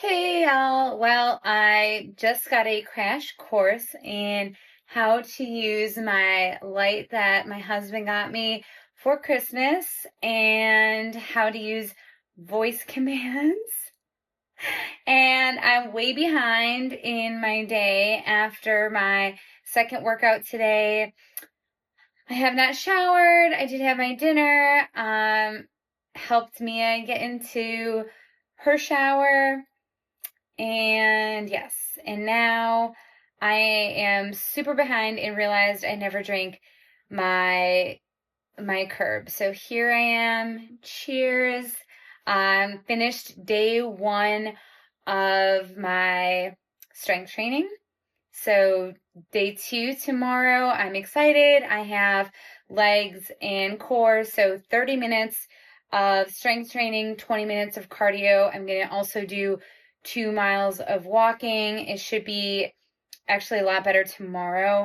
Hey y'all. Well, I just got a crash course in how to use my light that my husband got me for Christmas and how to use voice commands. And I'm way behind in my day after my second workout today. I have not showered. I did have my dinner. Helped Mia get into her shower. And yes, and now I am super behind and realized I never drank my curb. So here I am. Cheers. Finished day one of my strength training. So day two tomorrow, I'm excited. I have legs and core. So 30 minutes of strength training, 20 minutes of cardio. I'm going to also do 2 miles of walking. It should be actually a lot better tomorrow.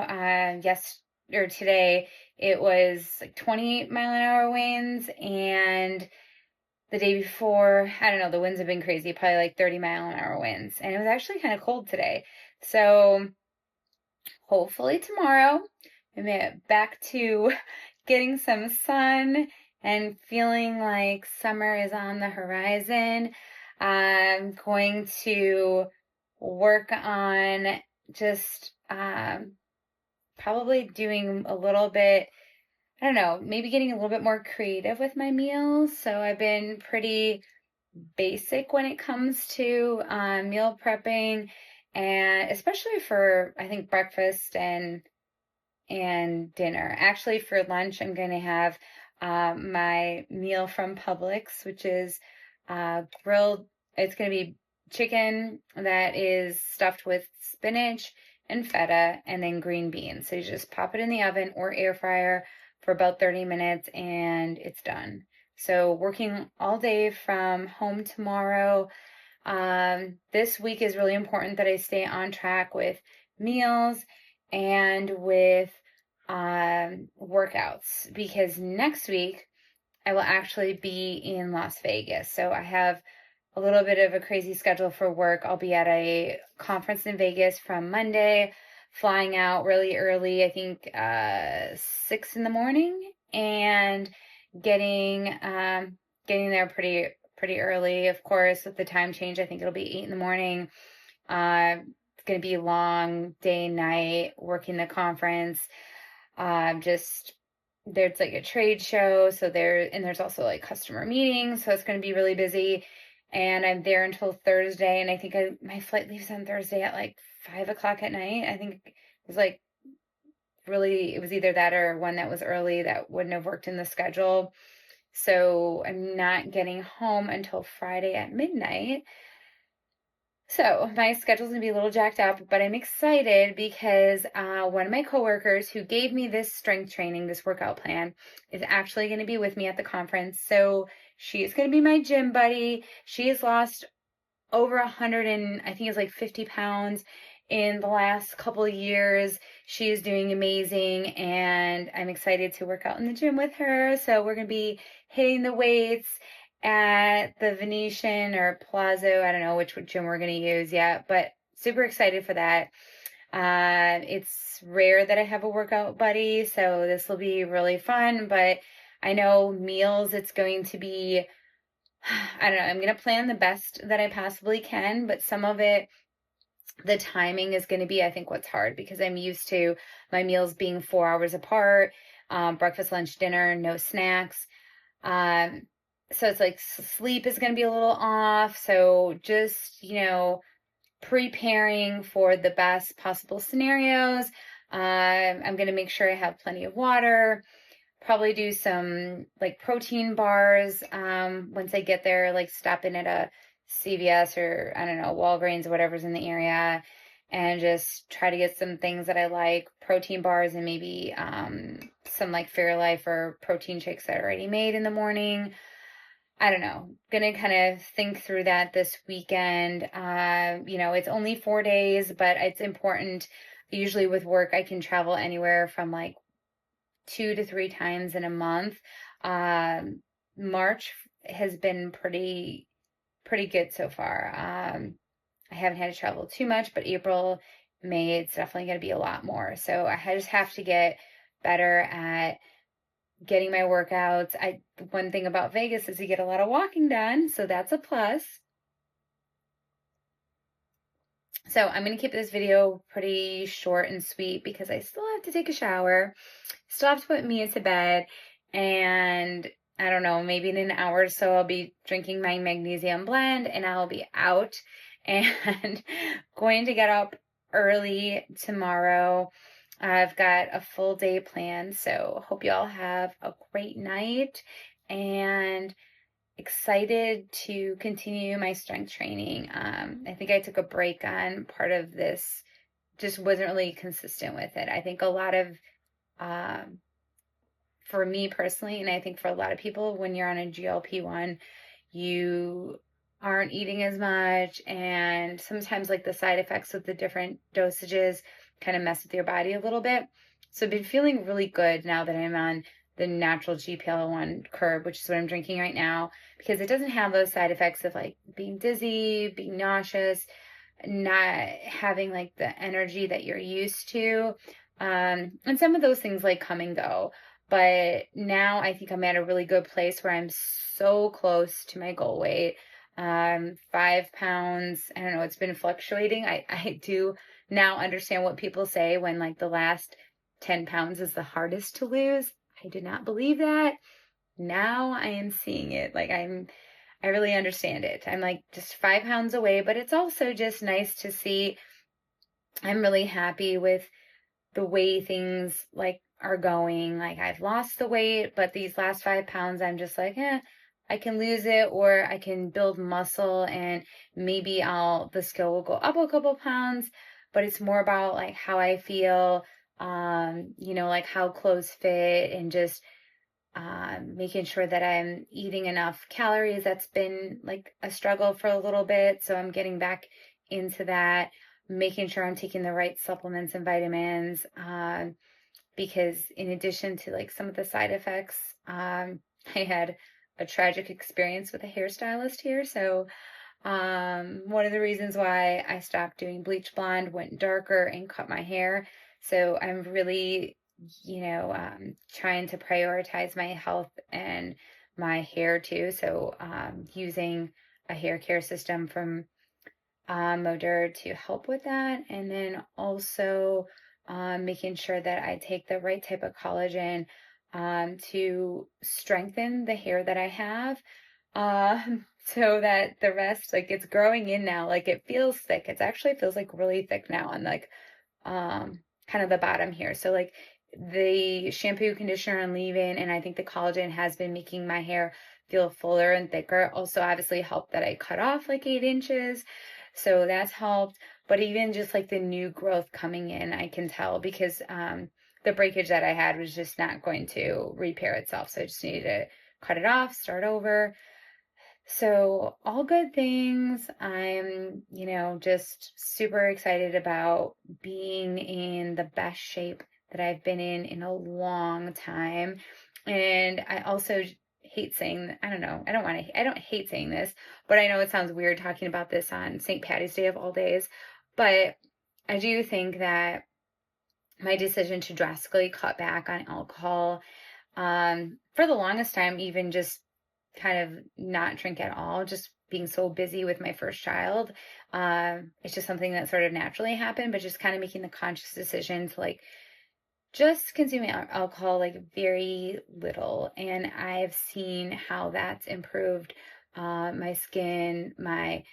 Or today it was like 20-mile-an-hour winds, and the day before, I don't know, the winds have been crazy, probably like 30-mile-an-hour winds, and it was actually kind of cold today. So hopefully tomorrow we get back to getting some sun and feeling like summer is on the horizon. I'm going to work on just probably doing a little bit, I don't know, maybe getting a little bit more creative with my meals. So I've been pretty basic when it comes to meal prepping, and especially for, I think, breakfast and dinner. Actually, for lunch, I'm going to have my meal from Publix, which is grilled. It's going to be chicken that is stuffed with spinach and feta and then green beans. So you just pop it in the oven or air fryer for about 30 minutes and it's done. So working all day from home tomorrow. This week is really important that I stay on track with meals and with workouts, because next week I will actually be in Las Vegas. So I have a little bit of a crazy schedule for work. I'll be at a conference in Vegas from Monday, flying out really early, I think 6 in the morning, and getting there pretty early. Of course, with the time change, I think it'll be 8 in the morning. It's going to be a long day and night working the conference. There's like a trade show, so there's also like customer meetings, so it's going to be really busy. And I'm there until Thursday, and I think my flight leaves on Thursday at like 5 o'clock at night. I think it was like it was either that or one that was early that wouldn't have worked in the schedule. So I'm not getting home until Friday at midnight. So my schedule's gonna be a little jacked up, but I'm excited because one of my coworkers who gave me this strength training, this workout plan, is actually going to be with me at the conference. So she is going to be my gym buddy. She has lost over 100 and I think it's like 50 pounds in the last couple of years. She is doing amazing, and I'm excited to work out in the gym with her. So we're going to be hitting the weights at the Venetian or Plaza. I don't know which gym we're going to use yet, but super excited for that. It's rare that I have a workout buddy, so this will be really fun, but I know meals, it's going to be, I don't know, I'm going to plan the best that I possibly can, but some of it, the timing is going to be, I think, what's hard, because I'm used to my meals being 4 hours apart, breakfast, lunch, dinner, no snacks. So it's like sleep is going to be a little off. So just, preparing for the best possible scenarios. I'm going to make sure I have plenty of water, probably do some like protein bars once I get there, like stop in at a CVS or, I don't know, Walgreens, whatever's in the area, and just try to get some things that I like, protein bars, and maybe some like Fairlife or protein shakes that are already made in the morning. I don't know, gonna kind of think through that this weekend. It's only 4 days, but it's important. Usually with work, I can travel anywhere from like 2 to 3 times in a month. March has been pretty pretty good so far. I haven't had to travel too much, but April, May, it's definitely going to be a lot more. So I just have to get better at getting my workouts. One thing about Vegas is you get a lot of walking done, so that's a plus. So I'm going to keep this video pretty short and sweet because I still have to take a shower, still have to put Mia to bed, and I don't know, maybe in an hour or so I'll be drinking my magnesium blend and I'll be out and going to get up early tomorrow. I've got a full day planned, so hope you all have a great night and excited to continue my strength training. I think I took a break on part of this, just wasn't really consistent with it. I think a lot of, for me personally, and I think for a lot of people, when you're on a GLP-1, you aren't eating as much, and sometimes like the side effects of the different dosages kind of mess with your body a little bit. So I've been feeling really good now that I'm on the natural GLP-1 curve, which is what I'm drinking right now, because it doesn't have those side effects of like being dizzy, being nauseous, not having like the energy that you're used to. And some of those things like come and go. But now I think I'm at a really good place where I'm so close to my goal weight. 5 pounds. I don't know, it's been fluctuating. I do now understand what people say when like the last 10 pounds is the hardest to lose. I did not believe that. Now I am seeing it. Like I really understand it. I'm like just 5 pounds away, but it's also just nice to see. I'm really happy with the way things like are going. Like I've lost the weight, but these last 5 pounds, I'm just like, I can lose it or I can build muscle and maybe the scale will go up a couple pounds, but it's more about like how I feel, like how clothes fit and just making sure that I'm eating enough calories. That's been like a struggle for a little bit. So I'm getting back into that, making sure I'm taking the right supplements and vitamins. Because in addition to like some of the side effects, I had a tragic experience with a hairstylist here. So one of the reasons why I stopped doing bleach blonde, went darker and cut my hair. So I'm really trying to prioritize my health and my hair too. So using a hair care system from Moder to help with that. And then also making sure that I take the right type of collagen to strengthen the hair that I have. So that the rest, like it's growing in now, like it feels thick. It actually feels like really thick now on like kind of the bottom here. So like the shampoo, conditioner, and leave-in, and I think the collagen has been making my hair feel fuller and thicker. Also, obviously helped that I cut off like 8 inches. So that's helped. But even just like the new growth coming in, I can tell because the breakage that I had was just not going to repair itself. So I just needed to cut it off, start over. So all good things. I'm, just super excited about being in the best shape that I've been in a long time. And I also hate saying, I don't know, I don't hate saying this, but I know it sounds weird talking about this on St. Patty's Day of all days, but I do think that my decision to drastically cut back on alcohol, for the longest time, even just kind of not drink at all, just being so busy with my first child. It's just something that sort of naturally happened, but just kind of making the conscious decision to like just consuming alcohol like very little. And I've seen how that's improved my skin, my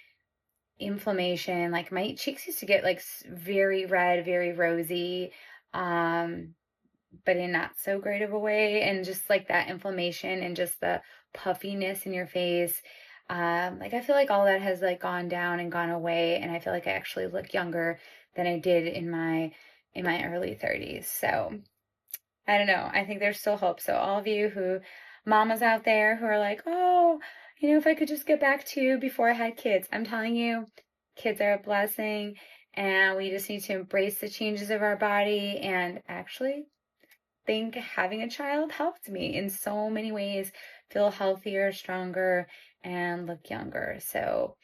inflammation. Like my cheeks used to get like very red, very rosy, but in not so great of a way. And just like that inflammation and just the puffiness in your face. Like I feel like all that has like gone down and gone away. And I feel like I actually look younger than I did in my early 30s. So I don't know. I think there's still hope. So all of you mamas out there who are like, oh, if I could just get back to before I had kids, I'm telling you, kids are a blessing and we just need to embrace the changes of our body. And actually think having a child helped me in so many ways feel healthier, stronger, and look younger. So,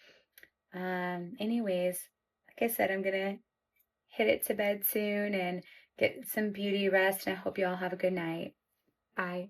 anyways, like I said, I'm gonna hit it to bed soon and get some beauty rest, and I hope you all have a good night. Bye.